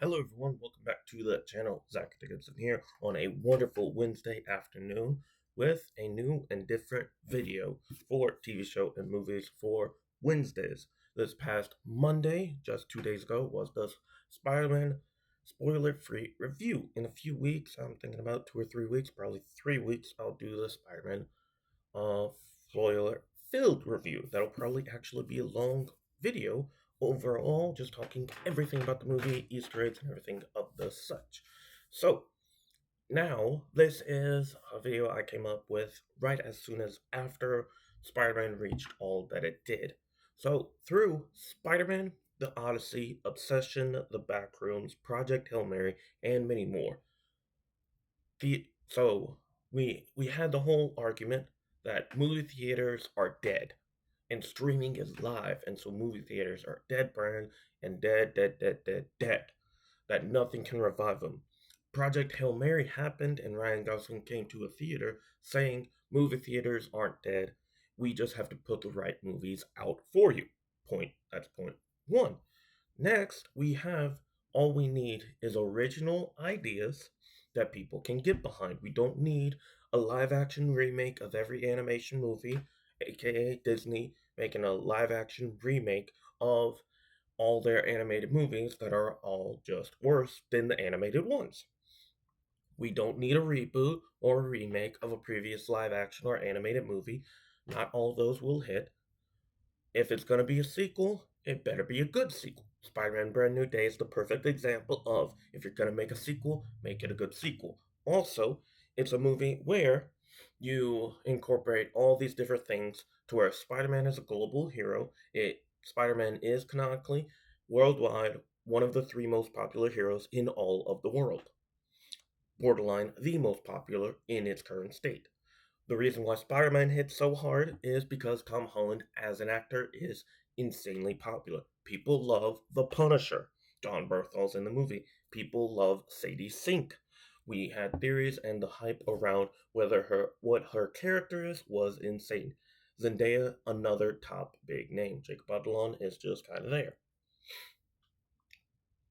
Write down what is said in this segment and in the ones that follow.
Hello everyone, welcome back to the channel. Zachary Dickinson here on a wonderful Wednesday afternoon with a new and different video for TV show and movies for Wednesdays. This past Monday, just 2 days ago, was the Spider-Man spoiler-free review. In a few weeks, I'm thinking about 2 or 3 weeks, probably 3 weeks, I'll do the Spider-Man uh, spoiler-filled review. That'll probably actually be a long video overall, just talking everything about the movie, Easter eggs, and everything of the such. So, now, this is a video I came up with right as soon as after Spider-Man reached all that it did. So, through Spider-Man, the Odyssey, Obsession, the Backrooms, Project Hail Mary, and many more. So we had the whole argument that movie theaters are dead and streaming is live, and so movie theaters are dead brand and dead, that nothing can revive them. Project Hail Mary happened, and Ryan Gosling came to a theater saying movie theaters aren't dead. We just have to put the right movies out for you. That's point one. Next, we have all we need is original ideas that people can get behind. We don't need a live action remake of every animation movie, aka Disney making a live action remake of all their animated movies that are all just worse than the animated ones. We don't need a reboot or a remake of a previous live action or animated movie. Not all those will hit. If it's going to be a sequel, it better be a good sequel. Spider-Man Brand New Day is the perfect example of if you're going to make a sequel, make it a good sequel. Also, it's a movie where you incorporate all these different things to where Spider-Man is a global hero. Spider-Man is canonically worldwide one of the three most popular heroes in all of the world. Borderline the most popular in its current state. The reason why Spider Man hits so hard is because Tom Holland, as an actor, is insanely popular. People love The Punisher, John Berthol's in the movie. People love Sadie Sink. We had theories, and the hype around what her character is was insane. Zendaya, another top big name. Jacob Batalon is just kind of there.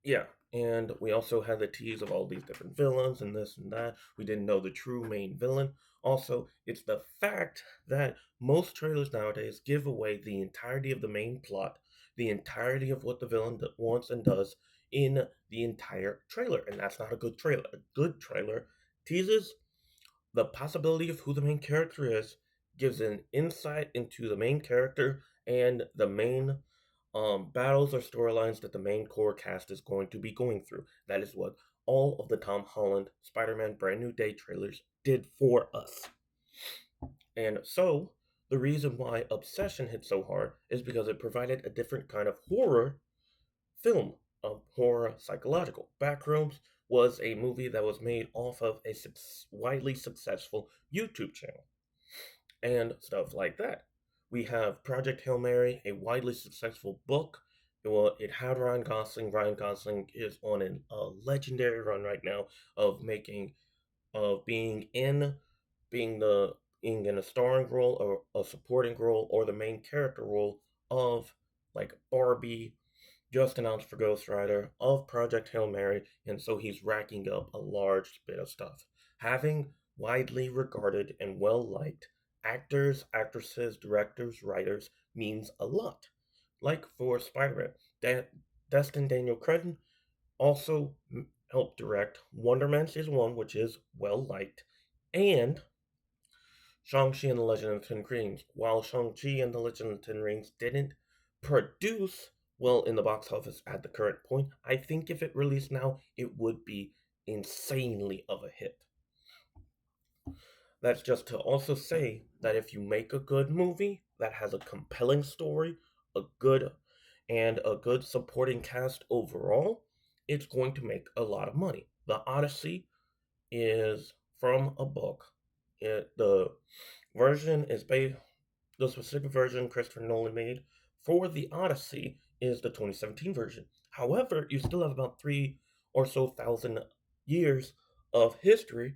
Yeah, and we also had the tease of all these different villains and this and that. We didn't know the true main villain. Also, it's the fact that most trailers nowadays give away the entirety of the main plot, the entirety of what the villain wants and does in the entire trailer, and that's not a good trailer. A good trailer teases the possibility of who the main character is, gives an insight into the main character and the main battles or storylines that the main core cast is going to be going through. That is what all of the Tom Holland Spider-Man Brand New Day trailers did for us. And so, the reason why Obsession hit so hard is because it provided a different kind of horror film, horror psychological. Backrooms was a movie that was made off of a widely successful YouTube channel and stuff like that. We have Project Hail Mary, a widely successful book. It had Ryan Gosling. Ryan Gosling is on a legendary run right now of being in being in a starring role or a supporting role or the main character role of like Barbie, just announced for Ghost Rider, of Project Hail Mary, and so he's racking up a large bit of stuff. Having widely regarded and well liked actors, actresses, directors, writers means a lot. Like for Spider-Man, Destin Daniel Cretton also helped direct Wonder Man Season 1, which is well liked, and Shang-Chi and the Legend of the Ten Rings. While Shang-Chi and the Legend of the Ten Rings didn't produce well in the box office at the current point, I think if it released now, it would be insanely of a hit. That's just to also say that if you make a good movie that has a compelling story, a good supporting cast overall, it's going to make a lot of money. The Odyssey is from a book. The version is based. The specific version Christopher Nolan made for the Odyssey is the 2017 version. However, you still have about 3 or so thousand years of history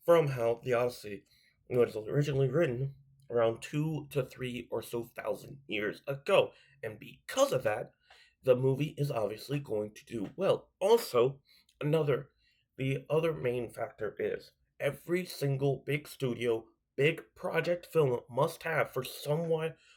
from how the Odyssey was originally written around 2 to 3 or so thousand years ago. And because of that, the movie is obviously going to do well. Also, another the other main factor is every single big studio, big project film must have, for some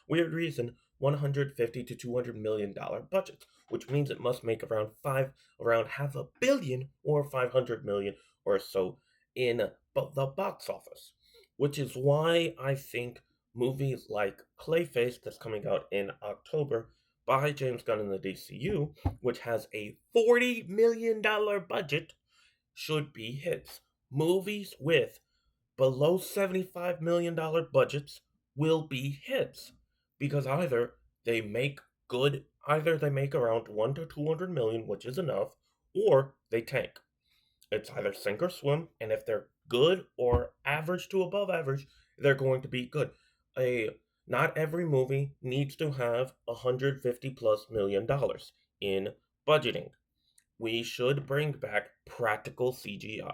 weird reason, 150 to $200 million budgets, which means it must make around half a billion or 500 million or so in the box office. Which is why I think movies like Clayface, that's coming out in October, by James Gunn in the DCU, which has a $40 million budget, should be hits. Movies with below $75 million budgets will be hits because either they make around 1 to 200 million, which is enough, or they tank. It's either sink or swim, and if they're good or average to above average, they're going to be good. A Not every movie needs to have 150 plus $1 million in budgeting. We should bring back practical CGI.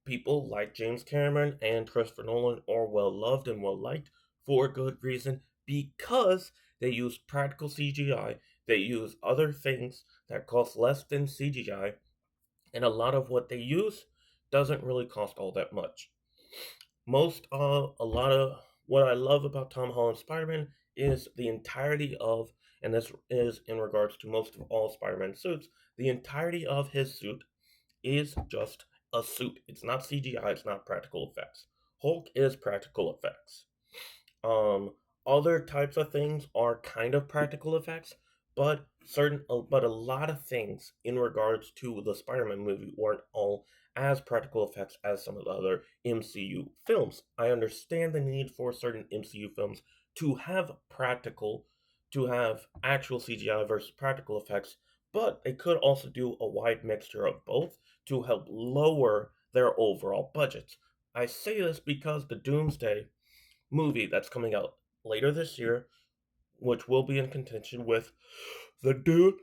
People like James Cameron and Christopher Nolan are well loved and well liked for good reason because they use practical CGI. They use other things that cost less than CGI, and a lot of what they use doesn't really cost all that much. A lot of what I love about Tom Holland's Spider-Man is the entirety of, and this is in regards to most of all Spider-Man suits, the entirety of his suit is just a suit. It's not CGI, it's not practical effects. Hulk is practical effects. Um, Other types of things are kind of practical effects, but a lot of things in regards to the Spider-Man movie weren't all as practical effects as some of the other MCU films. I understand the need for certain MCU films to have actual CGI versus practical effects, but they could also do a wide mixture of both to help lower their overall budgets. I say this because the Doomsday movie that's coming out later this year, which will be in contention with the Dune,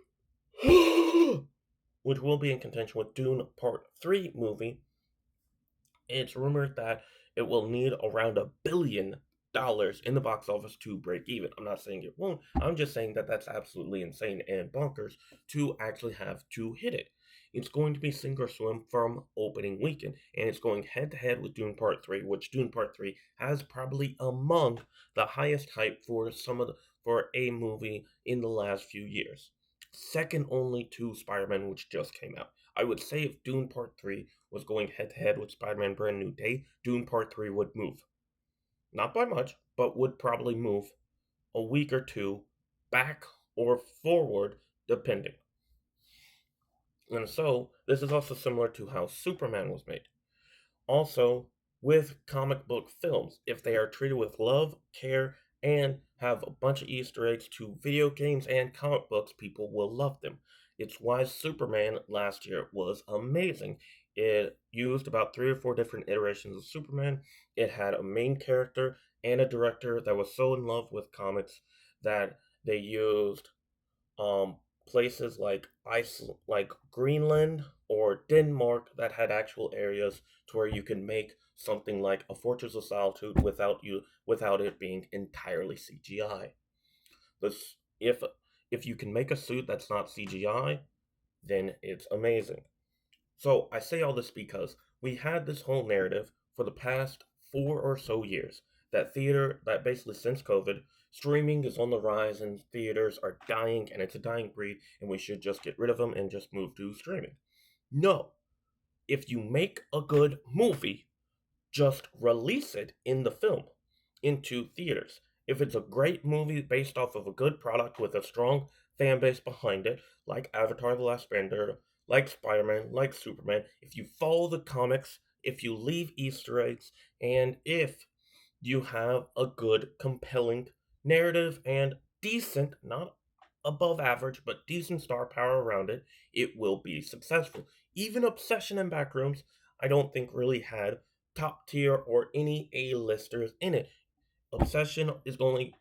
which will be in contention with Dune Part 3 movie. It's rumored that it will need around $1 billion in the box office to break even. I'm not saying it won't. I'm just saying that that's absolutely insane and bonkers to actually have to hit it. It's going to be sink or swim from opening weekend, and it's going head to head with Dune Part 3, which Dune Part 3 has probably among the highest hype for a movie in the last few years. Second only to Spider-Man, which just came out. I would say if Dune Part 3 was going head to head with Spider-Man Brand New Day, Dune Part 3 would move. Not by much, but would probably move a week or two back or forward, depending. And so, this is also similar to how Superman was made. Also, with comic book films, if they are treated with love, care, and have a bunch of Easter eggs to video games and comic books, people will love them. It's why Superman last year was amazing. It used about 3 or 4 different iterations of Superman. It had a main character and a director that was so in love with comics that they used um, places like like Greenland or Denmark that had actual areas to where you can make something like a Fortress of Solitude without it being entirely CGI. This if you can make a suit that's not CGI, then it's amazing. So I say all this because we had this whole narrative for the past 4 or so years that basically since COVID, streaming is on the rise and theaters are dying and it's a dying breed and we should just get rid of them and just move to streaming. No. If you make a good movie, just release it in the film into theaters. If it's a great movie based off of a good product with a strong fan base behind it, like Avatar: The Last Bender, like Spider-Man, like Superman, if you follow the comics, if you leave Easter eggs, and if you have a good, compelling narrative and decent, not above average, but decent star power around it, it will be successful. Even Obsession and Backrooms, I don't think really had top tier or any A-listers in it. Obsession is only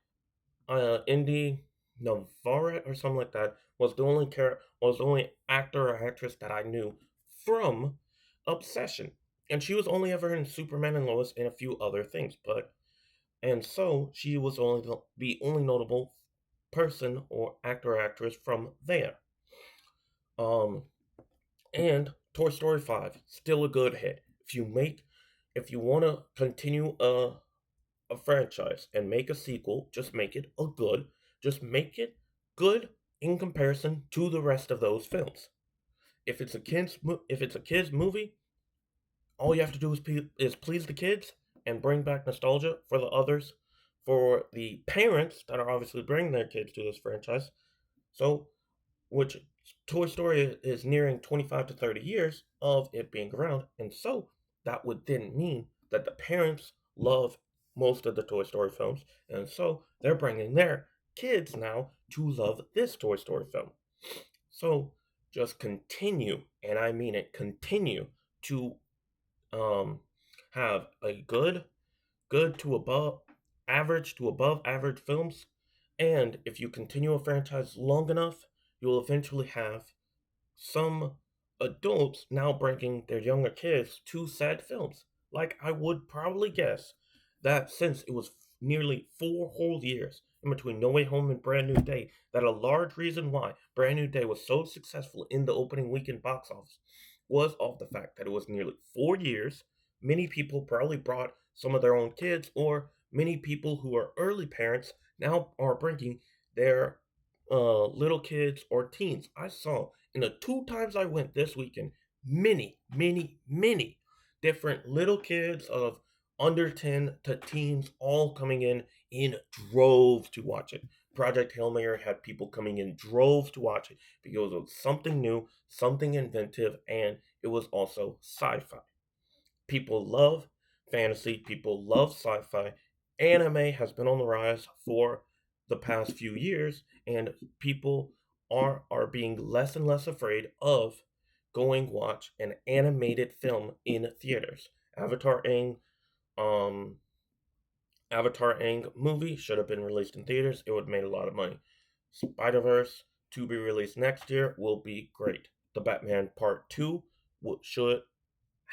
Indy Navarrete or something like that was the only actor or actress that I knew from Obsession, and she was only ever in Superman and Lois and a few other things, and so she was only the only notable person or actor or actress from there. Um, and Toy Story 5, still a good hit. If you want to continue a franchise and make a sequel, just make it good in comparison to the rest of those films. If it's a kids movie, all you have to do is please the kids and bring back nostalgia for the others, for the parents that are obviously bringing their kids to this franchise. So, which Toy Story is nearing 25 to 30 years of it being around, and so that would then mean that the parents love most of the Toy Story films, and so they're bringing their kids now to love this Toy Story film. So just continue, and I mean it, continue to um, have a good to above average films. And if you continue a franchise long enough, you'll eventually have some adults now bringing their younger kids to said films. Like, I would probably guess that since it was nearly 4 whole years in between No Way Home and Brand New Day, that a large reason why Brand New Day was so successful in the opening weekend box office was of the fact that it was nearly 4 years. Many people probably brought some of their own kids, or many people who are early parents now are bringing their little kids or teens. I saw in the 2 times I went this weekend, many different little kids of under 10 to teens all coming in droves to watch it. Project Hail Mary had people coming in droves to watch it because it was something new, something inventive, and it was also sci fi. People love fantasy, people love sci fi. Anime has been on the rise for the past few years, and people are being less and less afraid of going watch an animated film in theaters. Avatar Aang, um, Avatar Aang movie should have been released in theaters. It would have made a lot of money. Spider Verse to be released next year will be great. The Batman Part Two should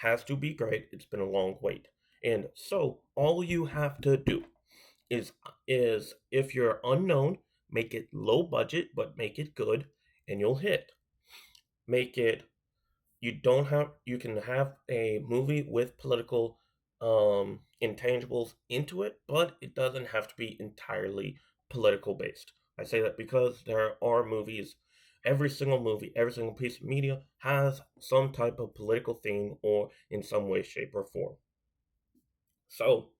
has to be great. It's been a long wait. And so all you have to do is is if you're unknown, make it low budget but make it good and you'll hit. Make it you can have a movie with political intangibles into it, but it doesn't have to be entirely political based. I say that because there are movies, every single piece of media has some type of political theme or in some way, shape, or form. So,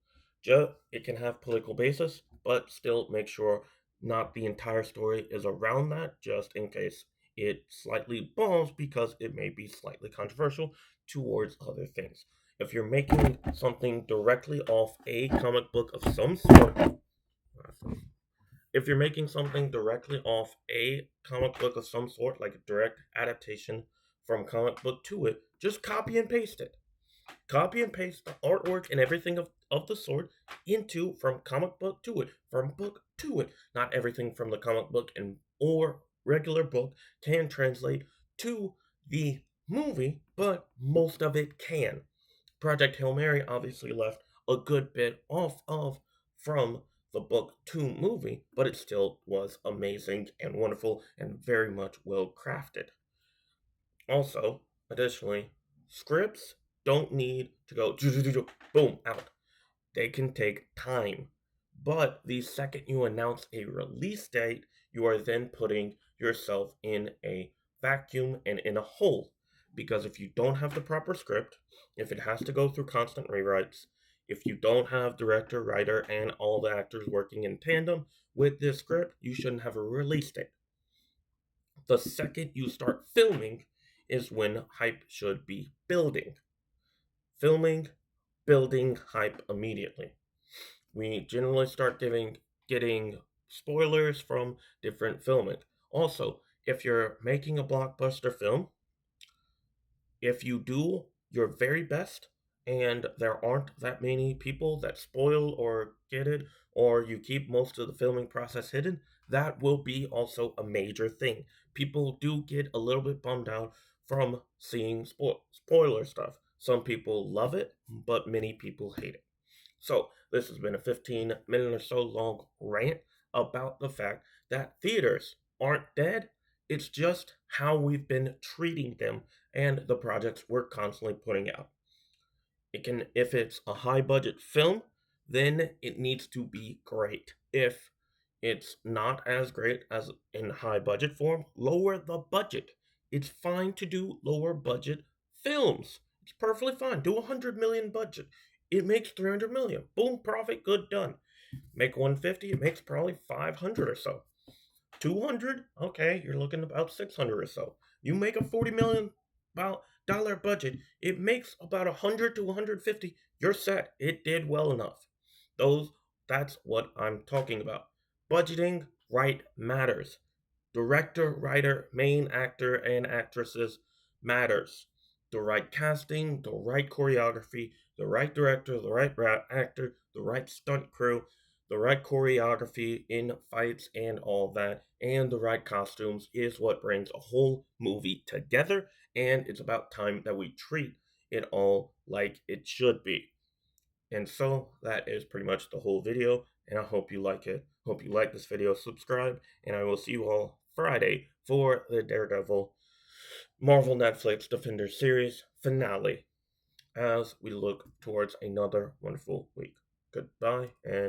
it can have political basis, but still make sure not the entire story is around that, just in case it slightly bombs because it may be slightly controversial towards other things. If you're making something directly off a comic book of some sort, if you're making something directly off a comic book of some sort, like a direct adaptation from comic book to it, just copy and paste it. Copy and paste the artwork and everything of the sort into from comic book to it, from book to it. Not everything from the comic book and or regular book can translate to the movie, but most of it can. Project Hail Mary obviously left a good bit off of from the book to movie, but it still was amazing and wonderful and very much well crafted. Also, additionally, scripts don't need to go boom out. They can take time. But the second you announce a release date, you are then putting yourself in a vacuum and in a hole. Because if you don't have the proper script, if it has to go through constant rewrites, if you don't have director, writer, and all the actors working in tandem with this script, you shouldn't have a release date. The second you start filming is when hype should be building. Filming, building hype immediately. We generally start getting spoilers from different filming. Also, if you're making a blockbuster film, if you do your very best and there aren't that many people that spoil or get it, or you keep most of the filming process hidden, that will be also a major thing. People do get a little bit bummed out from seeing spoiler stuff. Some people love it, but many people hate it. So, this has been a 15-minute or so long rant about the fact that theaters aren't dead. It's just how we've been treating them and the projects we're constantly putting out. It can, if it's a high budget film, then it needs to be great. If it's not as great as in high budget form, lower the budget. It's fine to do lower budget films. It's perfectly fine. Do 100 million budget. It makes 300 million. Boom, profit, good, done. Make 150, it makes probably 500 or so. 200, okay, you're looking about 600 or so. You make a 40 million dollar budget, it makes about 100 to 150. You're set. It did well enough. Those That's what I'm talking about. Budgeting right matters. Director, writer, main actor, and actresses matters. The right casting, the right choreography, the right director, the right actor, the right stunt crew, the right choreography in fights and all that, and the right costumes is what brings a whole movie together. And it's about time that we treat it all like it should be. And so that is pretty much the whole video, and I hope you like it. Hope you like this video, subscribe, and I will see you all Friday for the Daredevil Marvel Netflix Defender series finale as we look towards another wonderful week. Goodbye and